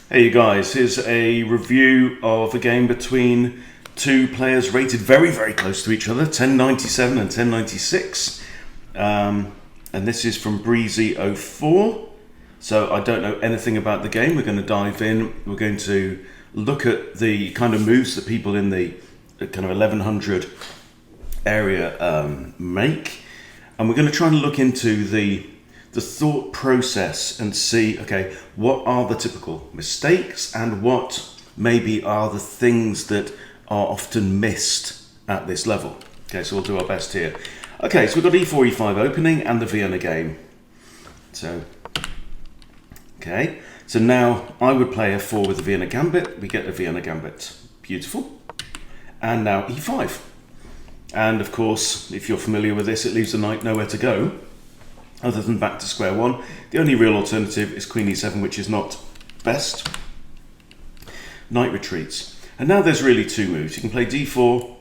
Hey you guys, here's a review of a game between two players rated very, very close to each other, 1097 and 1096. And this is from Breezy04. So I don't know anything about the game. We're going to dive in. We're going to look at the kind of moves that people in the kind of 1100 area make. And we're going to try and look into the thought process and see, okay, what are the typical mistakes and what maybe are the things that are often missed at this level. Okay, so we'll do our best here. Okay, so we've got e4, e5 opening and the Vienna game. So, okay, so now I would play f4 with the Vienna Gambit. We get a Vienna Gambit. Beautiful. And now e5. And of course, if you're familiar with this, it leaves the knight nowhere to go other than back to square one. The only real alternative is queen e7, which is not best. Knight retreats. And now there's really two moves. You can play d4,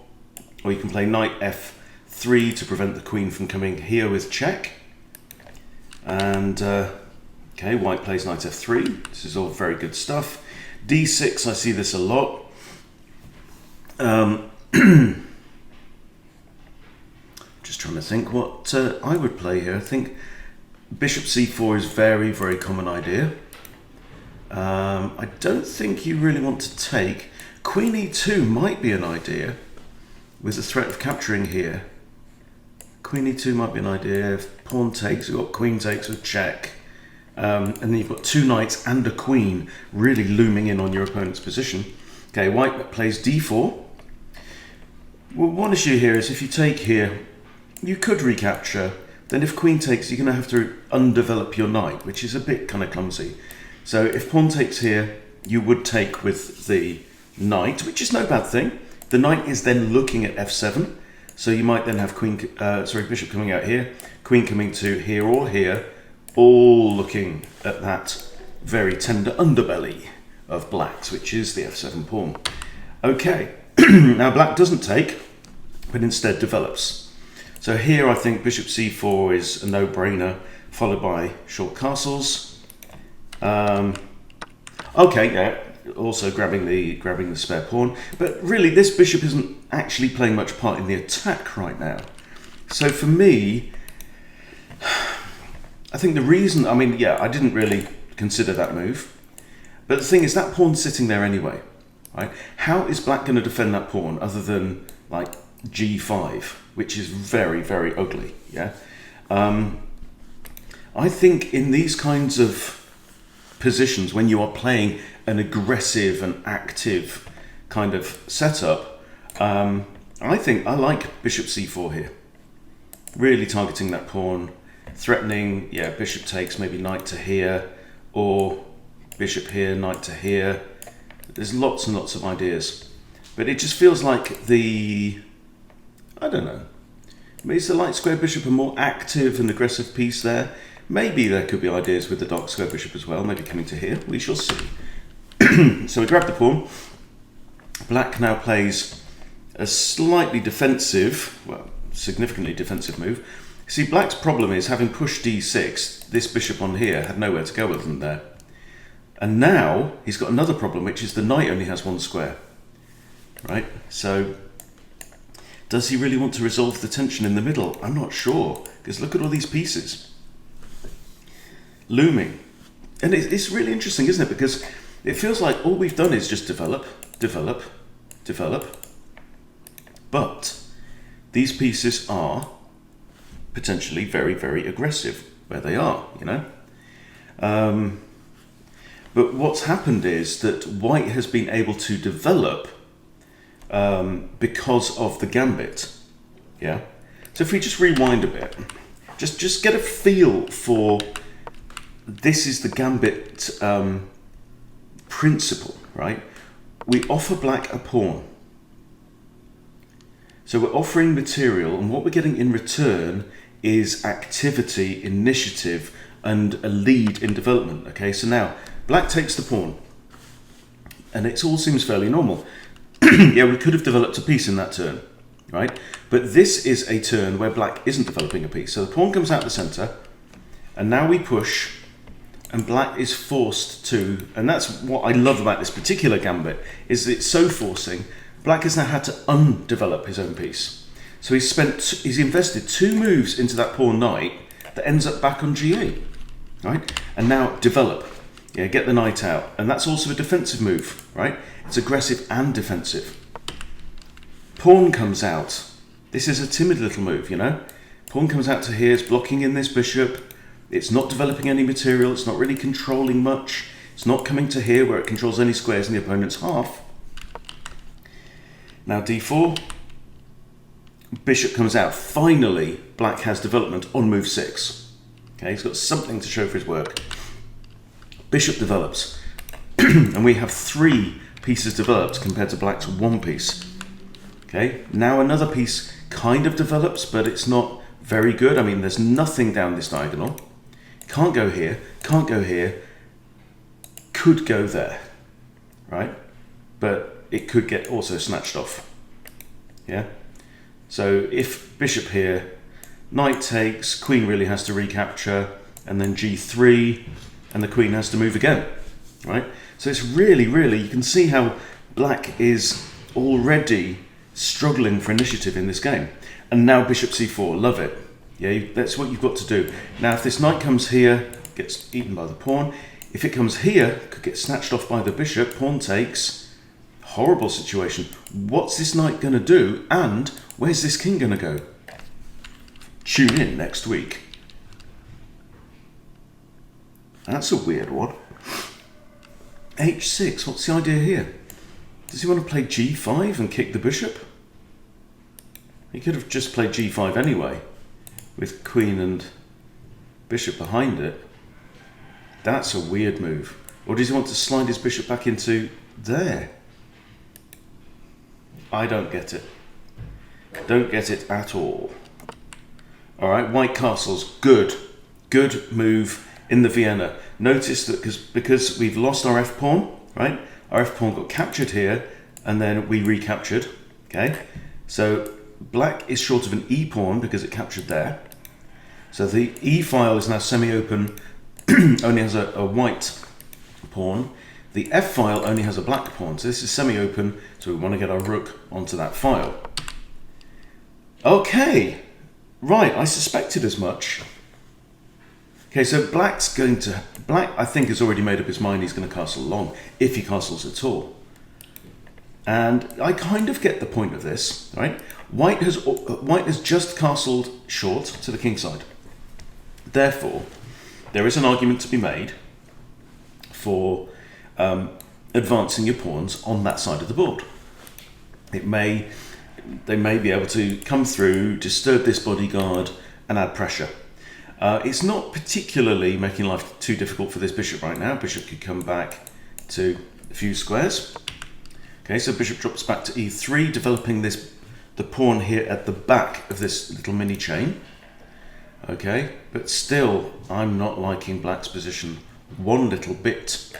or you can play knight f3 to prevent the queen from coming here with check. And, okay, white plays knight f3. This is all very good stuff. d6, I see this a lot. Just trying to think what I would play here. I think bishop c4 is very, very common idea. I don't think you really want to take. Queen e2 might be an idea with the threat of capturing here. Queen e2 might be an idea. If pawn takes, you've got queen takes with check. And then you've got two knights and a queen really looming in on your opponent's position. Okay, white plays d4. Well, one issue here is if you take here, you could recapture. Then if queen takes, you're going to have to undevelop your knight, which is a bit kind of clumsy. So if pawn takes here, you would take with the knight, which is no bad thing. The knight is then looking at f7, so you might then have bishop coming out here, queen coming to here or here, all looking at that very tender underbelly of black's, which is the f7 pawn. Okay, now black doesn't take, but instead develops. So here I think bishop c4 is a no-brainer, followed by short castles. Okay, yeah, also grabbing the spare pawn. But really, this bishop isn't actually playing much part in the attack right now. So for me, I think the reason, I didn't really consider that move. But the thing is, that pawn's sitting there anyway, right? How is black going to defend that pawn other than, like, g5, which is very, very ugly, yeah? I think in these kinds of positions, when you are playing an aggressive and active kind of setup, I think I like bishop c4 here. Really targeting that pawn, threatening, yeah, bishop takes, maybe knight to here, or bishop here, knight to here. There's lots and lots of ideas. But it just feels like I don't know. Maybe it's the light square bishop a more active and aggressive piece there. Maybe there could be ideas with the dark square bishop as well, maybe coming to here. We shall see. So we grab the pawn. Black now plays a slightly defensive, well, significantly defensive move. See, black's problem is having pushed d6, this bishop on here had nowhere to go other than there. And now he's got another problem, which is the knight only has one square. Right? So does he really want to resolve the tension in the middle? I'm not sure, because look at all these pieces looming. And it's really interesting, isn't it? Because it feels like all we've done is just develop, develop, develop. But these pieces are potentially very, very aggressive where they are, you know? But what's happened is that white has been able to develop because of the gambit, yeah? So if we just rewind a bit, just get a feel for, this is the gambit principle, right? We offer black a pawn. So we're offering material, and what we're getting in return is activity, initiative, and a lead in development, okay? So now, black takes the pawn, and it all seems fairly normal. Yeah, we could have developed a piece in that turn, right? But this is a turn where black isn't developing a piece. So the pawn comes out the center, and now we push and black is forced to, and that's what I love about this particular gambit, is it's so forcing. Black has now had to undevelop his own piece. So he's invested 2 moves into that pawn knight that ends up back on g8, right? And now develop, yeah, get the knight out. And that's also a defensive move, right? It's aggressive and defensive. Pawn comes out. This is a timid little move, you know? Pawn comes out to here, it's blocking in this bishop. It's not developing any material, it's not really controlling much. It's not coming to here where it controls any squares in the opponent's half. Now d4, bishop comes out. Finally, black has development on move 6. Okay, he's got something to show for his work. Bishop develops, and we have 3 pieces developed compared to black's 1 piece. Okay, now another piece kind of develops, but it's not very good. I mean, there's nothing down this diagonal. Can't go here, can't go here, could go there, right? But it could get also snatched off, yeah? So if bishop here, knight takes, queen really has to recapture, and then g3, and the queen has to move again, right? So it's really, you can see how black is already struggling for initiative in this game. And now bishop c4, love it. Yeah, that's what you've got to do. Now if this knight comes here, gets eaten by the pawn. If it comes here, could get snatched off by the bishop, pawn takes. Horrible situation. What's this knight going to do? And where's this king going to go? Tune in next week. That's a weird one. h6, what's the idea here? Does he want to play g5 and kick the bishop? He could have just played g5 anyway, with queen and bishop behind it. That's a weird move. Or does he want to slide his bishop back into there? I don't get it. Don't get it at all. All right, white castles, good move in the Vienna. Notice that because we've lost our f-pawn, right? Our f-pawn got captured here, and then we recaptured, okay? So black is short of an e-pawn because it captured there. So the e-file is now semi-open, only has a white pawn. The f-file only has a black pawn, so this is semi-open, so we want to get our rook onto that file. Okay, right, I suspected as much. Okay, so black, I think, has already made up his mind he's going to castle long, if he castles at all. And I kind of get the point of this, right? White has just castled short to the king side. Therefore, there is an argument to be made for advancing your pawns on that side of the board. They may be able to come through, disturb this bodyguard, and add pressure. It's not particularly making life too difficult for this bishop right now. Bishop could come back to a few squares. Okay, so bishop drops back to e3, developing the pawn here at the back of this little mini chain. Okay, but still, I'm not liking black's position one little bit.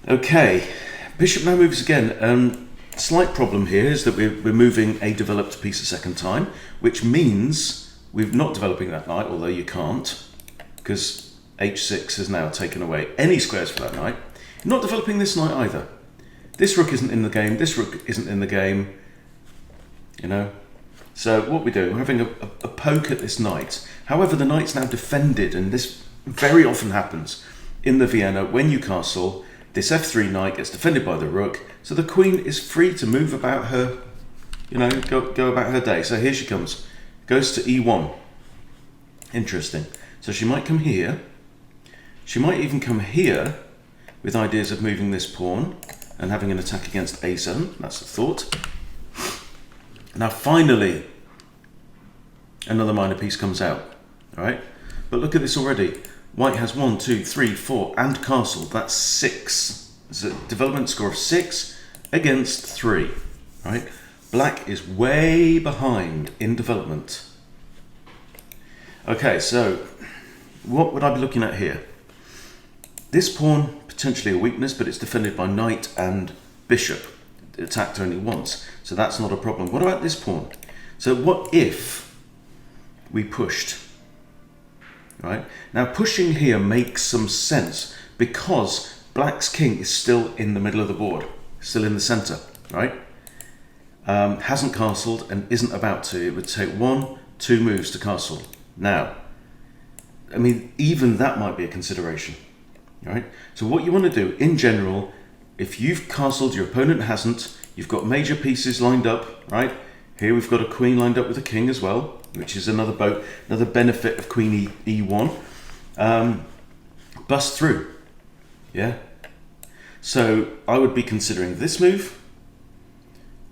Okay, bishop now moves again. Slight problem here is that we're moving a developed piece a second time, which means we're not developing that knight, although you can't, because h6 has now taken away any squares for that knight. You're not developing this knight either. This rook isn't in the game, this rook isn't in the game, you know. So what we do, we're having a poke at this knight. However, the knight's now defended, and this very often happens in the Vienna. When you castle, this f3 knight gets defended by the rook, so the queen is free to move about her, you know, go about her day. So here she comes, goes to e1. Interesting. So she might come here. She might even come here with ideas of moving this pawn and having an attack against a7. That's the thought. Now finally, another minor piece comes out, all right? But look at this already. White has 1, 2, 3, 4, and castle. That's 6. It's a development score of 6 against 3, right? Black is way behind in development. Okay, so what would I be looking at here? This pawn, potentially a weakness, but it's defended by knight and bishop. It attacked only once, so that's not a problem. What about this pawn? So what if we pushed? right? Now pushing here makes some sense because black's king is still in the middle of the board, still in the center, right? Hasn't castled and isn't about to. It would take 1, 2 moves to castle. Now, I mean, even that might be a consideration, right? So what you want to do in general, if you've castled, your opponent hasn't, you've got major pieces lined up, right? Here we've got a queen lined up with a king as well, which is another benefit of queen e1. Bust through, yeah? So I would be considering this move,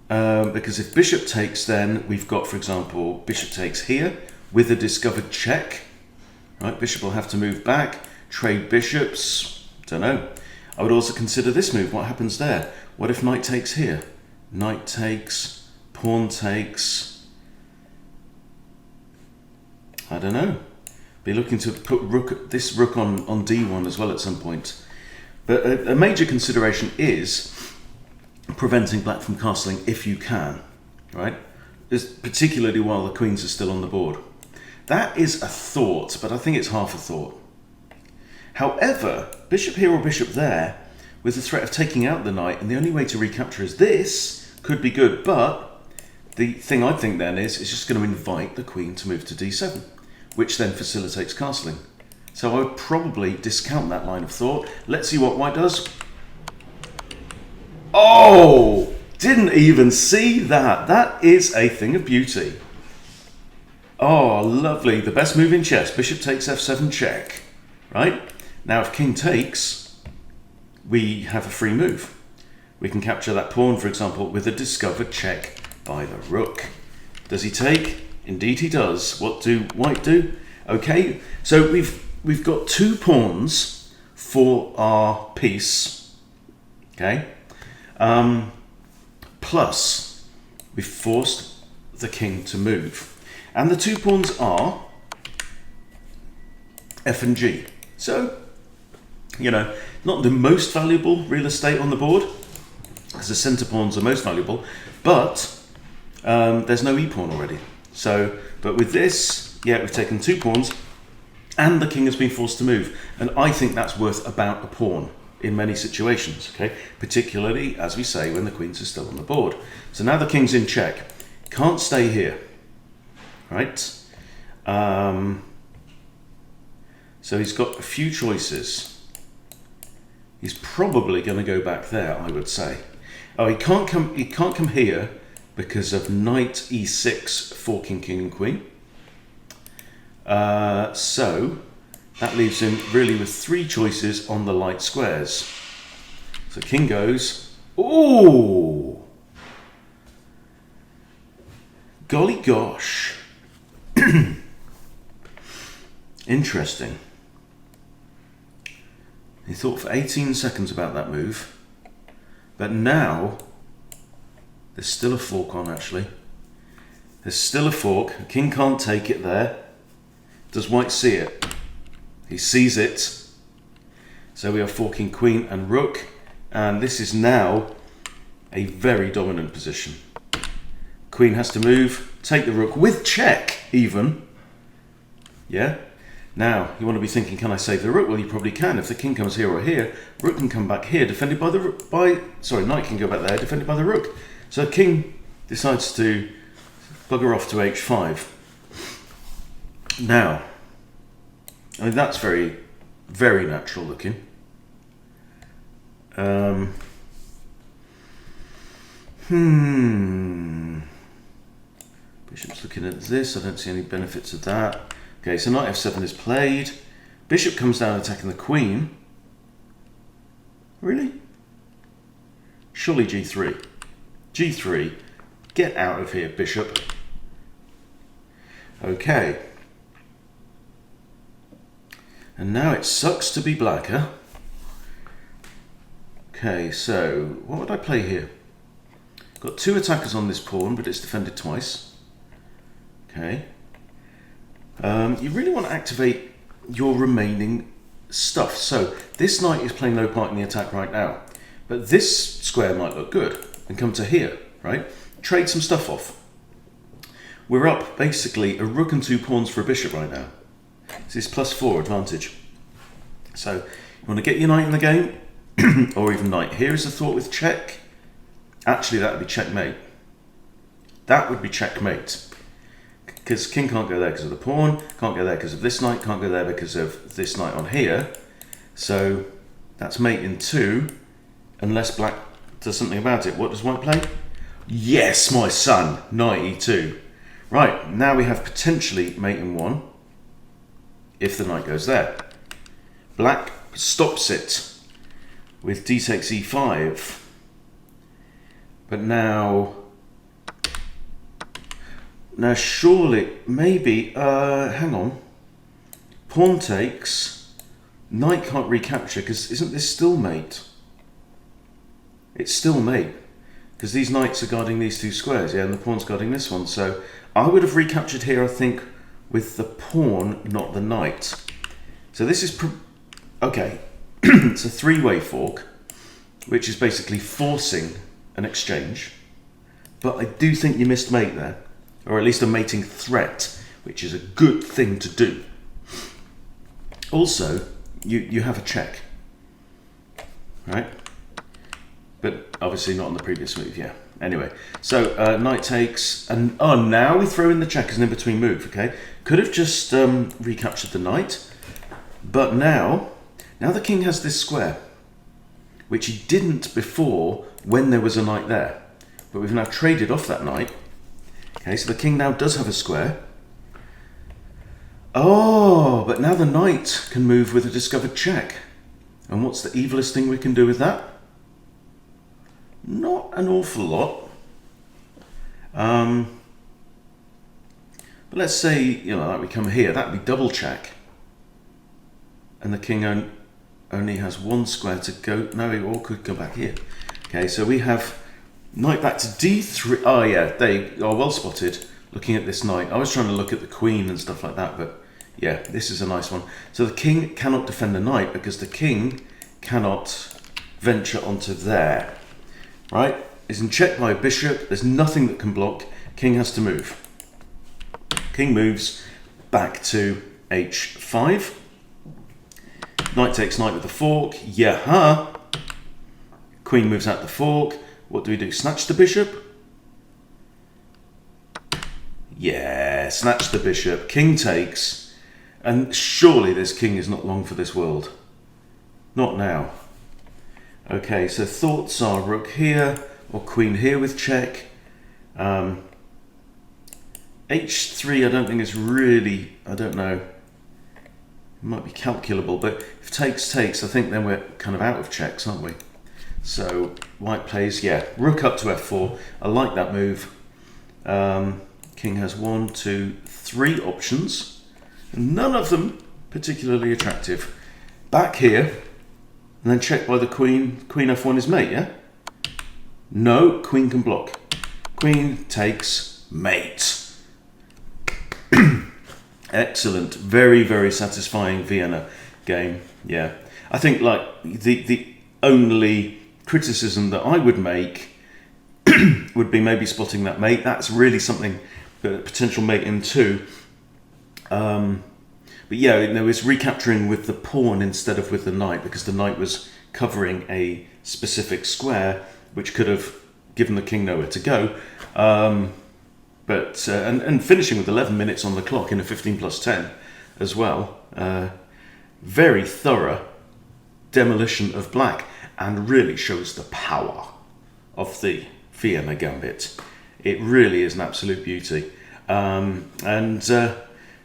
because if bishop takes, then we've got, for example, bishop takes here with a discovered check, right? Bishop will have to move back, trade bishops, don't know. I would also consider this move. What happens there? What if knight takes here? Knight takes, pawn takes. I don't know. Be looking to put this rook on d1 as well at some point. But a major consideration is preventing black from castling if you can, right? Particularly while the queens are still on the board. That is a thought, but I think it's half a thought. However, bishop here or bishop there, with the threat of taking out the knight, and the only way to recapture is this, could be good, but the thing I think then is, it's just going to invite the queen to move to d7, which then facilitates castling. So I would probably discount that line of thought. Let's see what white does. Oh! Didn't even see that. That is a thing of beauty. Oh, lovely. The best move in chess. Bishop takes f7 check. Right? Now if king takes, we have a free move. We can capture that pawn, for example, with a discovered check by the rook. Does he take? Indeed he does. What do white do? Okay, so we've got 2 pawns for our piece. Okay? Plus, we've forced the king to move. And the 2 pawns are f and g. So, you know, not the most valuable real estate on the board, because the center pawns are most valuable, but there's no e-pawn already. So, but with this, yeah, we've taken 2 pawns, and the king has been forced to move. And I think that's worth about a pawn in many situations, okay? Particularly, as we say, when the queens are still on the board. So now the king's in check. Can't stay here, right? So he's got a few choices. He's probably going to go back there, I would say. Oh, he can't come here because of knight e6 forking king and queen. So that leaves him really with 3 choices on the light squares. So king goes, ooh! Golly gosh. Interesting. He thought for 18 seconds about that move, but now there's still a fork on, actually. There's still a fork. The king can't take it there. Does white see it? He sees it. So we are forking queen and rook, and this is now a very dominant position. Queen has to move, take the rook with check even. Yeah? Now, you want to be thinking, can I save the rook? Well, you probably can. If the king comes here or here, rook can come back here, defended by the knight can go back there, defended by the rook. So king decides to bugger off to h5. Now, I mean, that's very, very natural looking. Bishop's looking at this. I don't see any benefits of that. Okay, so knight f7 is played. Bishop comes down attacking the queen. Really? Surely g3. g3. Get out of here, bishop. Okay. And now it sucks to be black, huh? Okay, so what would I play here? Got 2 attackers on this pawn, but it's defended twice. Okay. You really want to activate your remaining stuff. So this knight is playing no part in the attack right now, but this square might look good and come to here, right? Trade some stuff off. We're up basically a rook and 2 pawns for a bishop right now. This is +4 advantage. So you want to get your knight in the game, or even knight. Here is the thought with check. Actually, that would be checkmate. That would be checkmate. Because king can't go there because of the pawn, can't go there because of this knight, can't go there because of this knight on here. So that's mate in 2, unless black does something about it. What does white play? Yes, my son, knight e2. Right, now we have potentially mate in 1, if the knight goes there. Black stops it with d takes e5. But now surely, maybe, hang on. Pawn takes, knight can't recapture, because isn't this still mate? It's still mate, because these knights are guarding these 2 squares, yeah, and the pawn's guarding this one. So I would have recaptured here, I think, with the pawn, not the knight. So this is, okay, it's a 3-way fork, which is basically forcing an exchange. But I do think you missed mate there. Or at least a mating threat, which is a good thing to do. Also, you have a check, right? But obviously not on the previous move, yeah. Anyway, so knight takes, and oh, now we throw in the check as an in-between move, okay? Could have just recaptured the knight, but now the king has this square, which he didn't before when there was a knight there. But we've now traded off that knight. Okay, so the king now does have a square. Oh, but now the knight can move with a discovered check. And what's the evilest thing we can do with that? Not an awful lot. But let's say, like we come here, that'd be double check. And the king only has 1 square to go. No, he all could go back here. Okay, so we have knight back to d3. Oh yeah, they are well spotted looking at this knight. I was trying to look at the queen and stuff like that, but yeah, this is a nice one. So the king cannot defend the knight because the king cannot venture onto there. Right? It's in check by a bishop. There's nothing that can block. King has to move. King moves back to h5. Knight takes knight with the fork. Yeah. Queen moves out the fork. What do we do? Snatch the bishop? Yeah, snatch the bishop. King takes. And surely this king is not long for this world. Not now. Okay, so thoughts are rook here or queen here with check. h3 I don't think is really, I don't know. It might be calculable, but if takes, I think then we're kind of out of checks, aren't we? So white plays, yeah, rook up to f4. I like that move. King has 1, 2, 3 options. None of them particularly attractive. Back here, and then check by the queen. Queen f1 is mate, yeah? No, queen can block. Queen takes mate. Excellent. Very, very satisfying Vienna game. Yeah. I think like the only criticism that I would make would be maybe spotting that mate. That's really something, potential mate in 2. But yeah, there was recapturing with the pawn instead of with the knight, because the knight was covering a specific square, which could have given the king nowhere to go. And finishing with 11 minutes on the clock in a 15+10 as well. Very thorough demolition of black, and really shows the power of the Vienna Gambit. It really is an absolute beauty.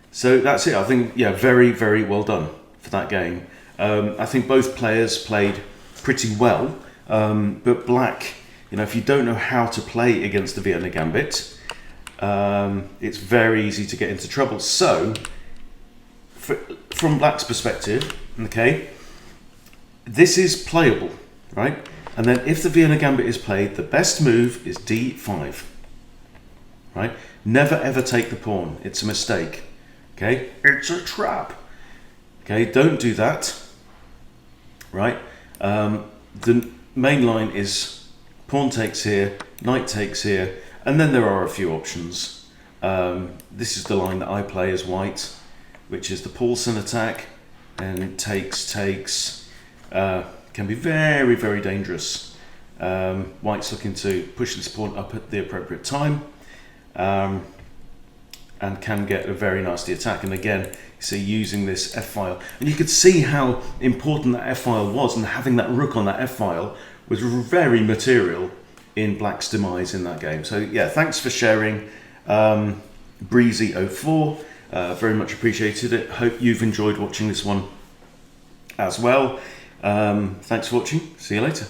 So that's it. I think, yeah, very, very well done for that game. I think both players played pretty well, but black, if you don't know how to play against the Vienna Gambit, it's very easy to get into trouble. So, from black's perspective, okay, this is playable, right? And then if the Vienna Gambit is played, the best move is d5, right? Never ever take the pawn. It's a mistake. Okay, it's a trap. Okay, don't do that. Right? The main line is pawn takes here, knight takes here, and then there are a few options. This is the line that I play as white. which is the Paulson attack, and takes, can be very, very dangerous. White's looking to push this pawn up at the appropriate time, and can get a very nasty attack. And again, you see using this f-file, and you could see how important that f-file was, and having that rook on that f-file was very material in Black's demise in that game. So yeah, thanks for sharing, Breezy04. Very much appreciated it. Hope you've enjoyed watching this one as well. Thanks for watching. See you later.